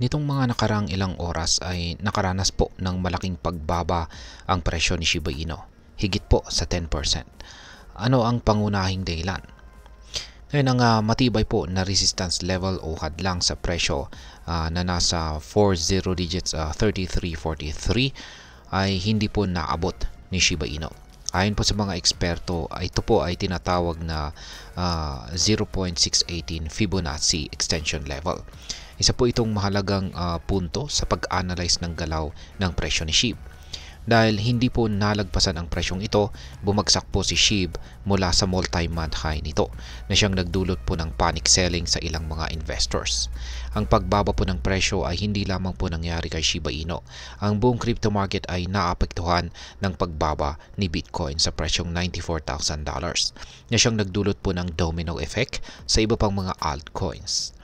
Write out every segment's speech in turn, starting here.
Nitong mga nakarang ilang oras ay nakaranas po ng malaking pagbaba ang presyo ni Shiba Inu, higit po sa 10%. Ano ang pangunahing dahilan? Ngayon, ang matibay po na resistance level o hadlang sa presyo na nasa 40 digits, 33.43 ay hindi po naabot ni Shiba Inu. Ayon po sa mga eksperto, ito po ay tinatawag na 0.618 Fibonacci extension level. Isa po itong mahalagang punto sa pag-analyze ng galaw ng presyo ni SHIB. Dahil hindi po nalagpasan ang presyong ito, bumagsak po si SHIB mula sa multi-month high nito na siyang nagdulot po ng panic selling sa ilang mga investors. Ang pagbaba po ng presyo ay hindi lamang po nangyari kay Shiba Inu. Ang buong crypto market ay naapektuhan ng pagbaba ni Bitcoin sa presyong $94,000 na siyang nagdulot po ng domino effect sa iba pang mga altcoins.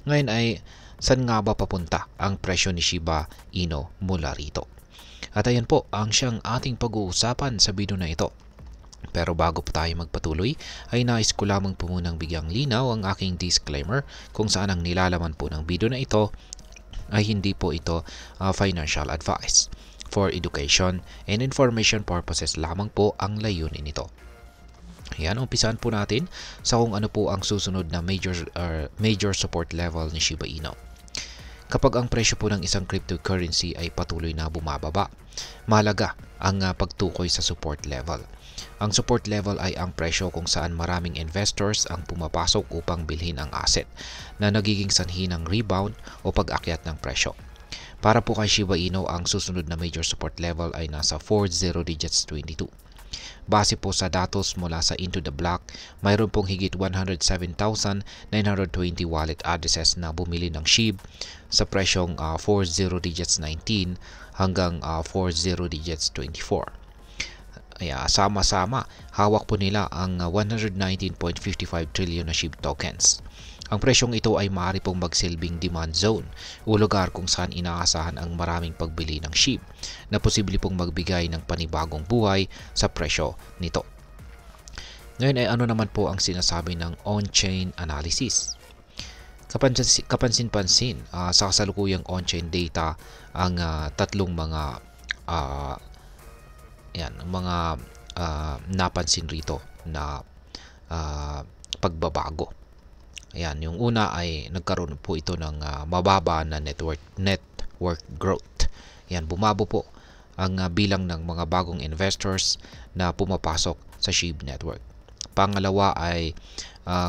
Ngayon ay saan nga ba papunta ang presyo ni Shiba Inu mula rito? At ayan po ang siyang ating pag-uusapan sa video na ito. Pero bago po tayo magpatuloy, ay nais ko lamang po munang bigyang linaw ang aking disclaimer kung saan ang nilalaman po ng video na ito ay hindi po ito financial advice. For education and information purposes lamang po ang layunin nito. Ayan, umpisahan po natin sa kung ano po ang susunod na major support level ni Shiba Inu. Kapag ang presyo po ng isang cryptocurrency ay patuloy na bumababa, mahalaga ang pagtukoy sa support level. Ang support level ay ang presyo kung saan maraming investors ang pumapasok upang bilhin ang asset na nagiging sanhi ng rebound o pag-akyat ng presyo. Para po kay Shiba Inu, ang susunod na major support level ay nasa 40 digits 22. Base po sa datos mula sa Into the Block, mayroon pong higit 107,920 wallet addresses na bumili ng SHIB sa presyong 40 digits 19 hanggang 40 digits 24. Sama-sama, hawak po nila ang 119.55 trillion na SHIB tokens. Ang presyong ito ay maaari pong magsilbing demand zone o lugar kung saan inaasahan ang maraming pagbili ng SHIB na posible pong magbigay ng panibagong buhay sa presyo nito. Ngayon ay ano naman po ang sinasabi ng on-chain analysis? Kapansin-pansin sa kasalukuyang on-chain data ang tatlong mga napansin rito na pagbabago. Ayan, yung una ay nagkaroon po ito ng mababa na network growth. Ayan, bumabo po ang bilang ng mga bagong investors na pumapasok sa SHIB network. Pangalawa ay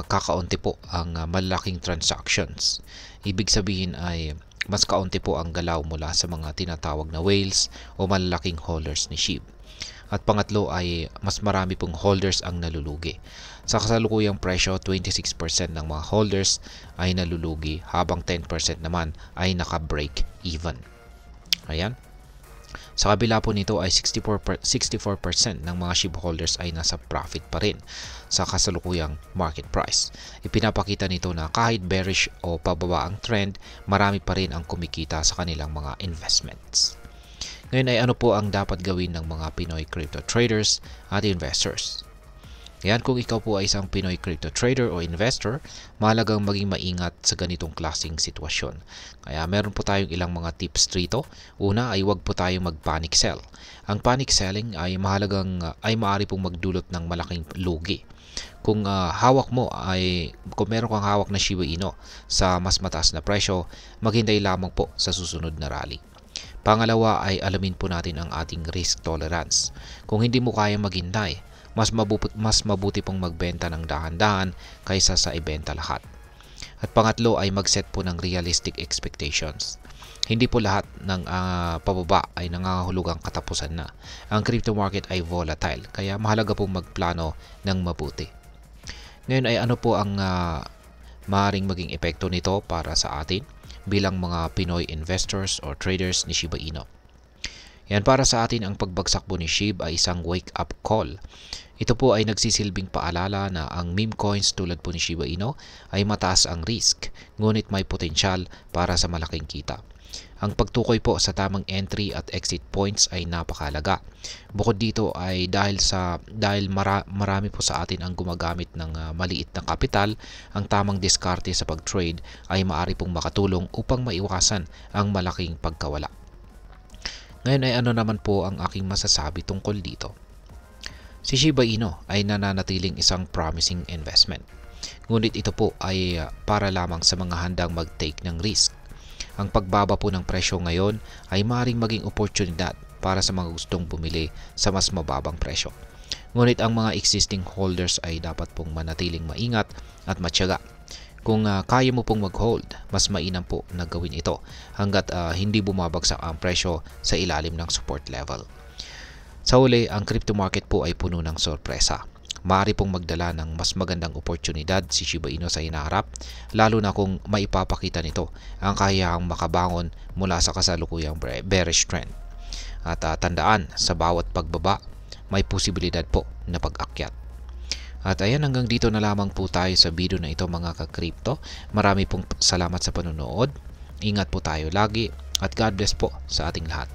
kakaunti po ang malaking transactions. Ibig sabihin ay mas kaunti po ang galaw mula sa mga tinatawag na whales o malalaking holders ni SHIB. At pangatlo ay mas marami pong holders ang nalulugi. Sa kasalukuyang presyo, 26% ng mga holders ay nalulugi habang 10% naman ay naka-break even. Ayan. Sa kabila po nito ay 64% ng mga SHIB holders ay nasa profit pa rin sa kasalukuyang market price. Ipinapakita nito na kahit bearish o pababa ang trend, marami pa rin ang kumikita sa kanilang mga investments. Ngayon ay ano po ang dapat gawin ng mga Pinoy crypto traders at investors? Yan, kung ikaw po ay isang Pinoy crypto trader o investor, mahalagang maging maingat sa ganitong klaseng sitwasyon. Kaya meron po tayong ilang mga tips rito. Una ay huwag po tayong mag-panic sell. Ang panic selling ay maaari pong magdulot ng malaking lugi. Kung kung meron kang hawak na Shiba Inu sa mas mataas na presyo, maghintay lamang po sa susunod na rally. Pangalawa ay alamin po natin ang ating risk tolerance. Kung hindi mo kaya maghintay, mas mabuti pong magbenta ng dahan-dahan kaysa sa ibenta lahat. At pangatlo ay mag-set po ng realistic expectations. Hindi po lahat ng pababa ay nangangahulugang katapusan na. Ang crypto market ay volatile, kaya mahalaga pong magplano ng mabuti. Ngayon ay ano po ang maaaring maging epekto nito para sa atin bilang mga Pinoy investors or traders ni Shiba Inu? Yan, para sa atin ang pagbagsak po ni SHIB ay isang wake-up call. Ito po ay nagsisilbing paalala na ang meme coins tulad po ni Shiba Inu ay mataas ang risk, ngunit may potensyal para sa malaking kita. Ang pagtukoy po sa tamang entry at exit points ay napakahalaga. Bukod dito ay dahil marami po sa atin ang gumagamit ng maliit na kapital, ang tamang diskarte sa pag-trade ay maaari pong makatulong upang maiwasan ang malaking pagkawala. Ngayon ay ano naman po ang aking masasabi tungkol dito? Si Shiba Inu ay nananatiling isang promising investment. Ngunit ito po ay para lamang sa mga handang mag-take ng risk. Ang pagbaba po ng presyo ngayon ay maaaring maging oportunidad para sa mga gustong bumili sa mas mababang presyo. Ngunit ang mga existing holders ay dapat pong manatiling maingat at matyaga. Kung kaya mo pong mag-hold, mas mainam po na gawin ito hanggat hindi bumabagsak ang presyo sa ilalim ng support level. Sa uli, ang crypto market po ay puno ng sorpresa. Maaari pong magdala ng mas magandang oportunidad si Shiba Inu sa hinaharap, lalo na kung maipapakita nito ang kakayahang makabangon mula sa kasalukuyang bearish trend. At tandaan, sa bawat pagbaba, may posibilidad po na pag-akyat. At ayan, hanggang dito na lamang po tayo sa video na ito mga ka-crypto. Marami pong salamat sa panonood. Ingat po tayo lagi at God bless po sa ating lahat.